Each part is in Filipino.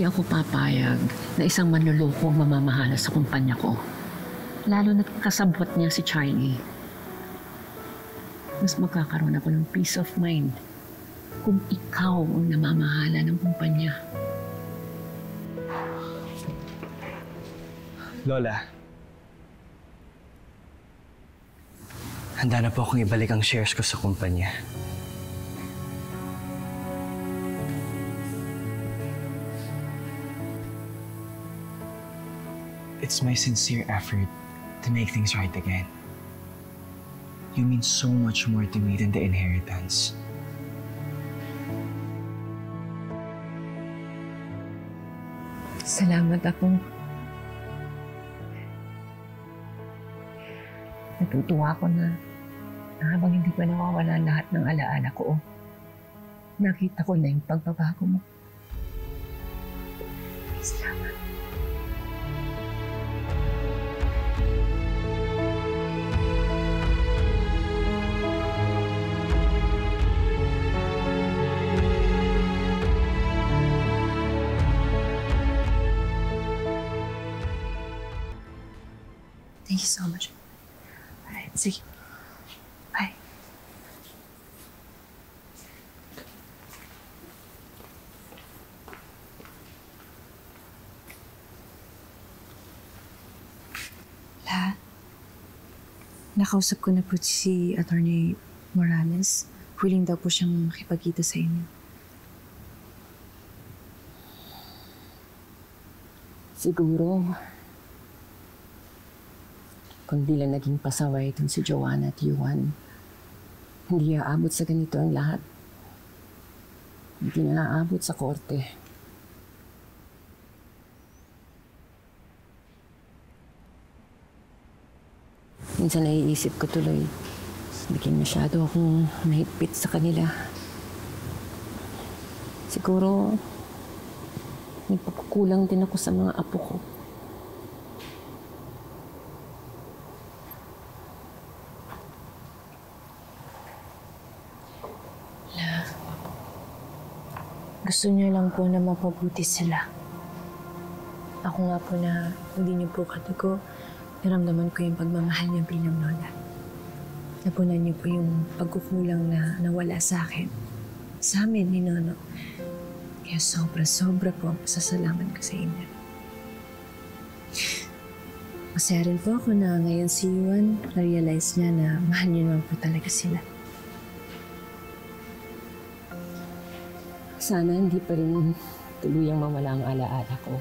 Hindi ako papayag na isang manluloko ang mamamahala sa kumpanya ko. Lalo na't kasabot niya si Charlie. Mas magkakaroon ako ng peace of mind kung ikaw ang namamahala ng kumpanya. Lola, handa na po akong ibalik ang shares ko sa kumpanya. It's my sincere effort to make things right again. You mean so much more to me than the inheritance. Salamat ako. Natutuwa ko na habang hindi pa nawawala lahat ng alaala ko, nakita ko na yung pagbabago mo. Salamat. Thank you so much. Alright, sige. Bye. Nakausap ko na po si Attorney Morales. Willing daw po siyang makipagkita sa inyo. Siguro, kung di lang naging pasaway itong si Joanna at Yuan, hindi aabot sa ganito ang lahat. Hindi na aabot sa korte. Minsan naiisip ko tuloy, naging masyado akong mahigpit sa kanila. Siguro, may pagkukulang din ako sa mga apo ko. Gusto niyo lang po na mapabuti sila. Ako nga po na hindi niyo po katago, naramdaman ko yung pagmamahal niya bilang lola. Napunan niyo po yung pagkukulang na nawala sa akin. Sa amin ni Nono. Kaya sobra-sobra po ang pasasalamat ko sa inyo. Masaya rin po ako na ngayon si Yuan, na-realize niya na mahal niyo naman po talaga sila. Sana hindi pa rin tuluyang mawala ang alaala ko.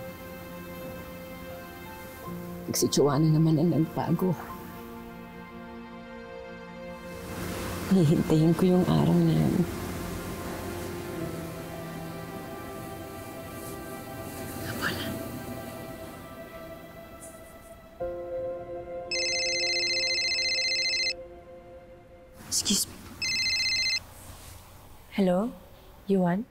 Si Joanna naman ang nagbago. Hihintayin ko yung araw na yun. Wala. Excuse me. Hello? Yuan?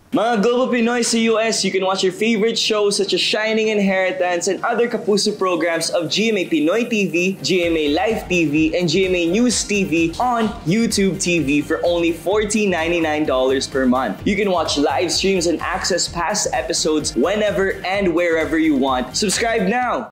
Mga Global Pinoy sa US, you can watch your favorite shows such as Shining Inheritance and other Kapuso programs of GMA Pinoy TV, GMA Live TV, and GMA News TV on YouTube TV for only $14.99 per month. You can watch live streams and access past episodes whenever and wherever you want. Subscribe now!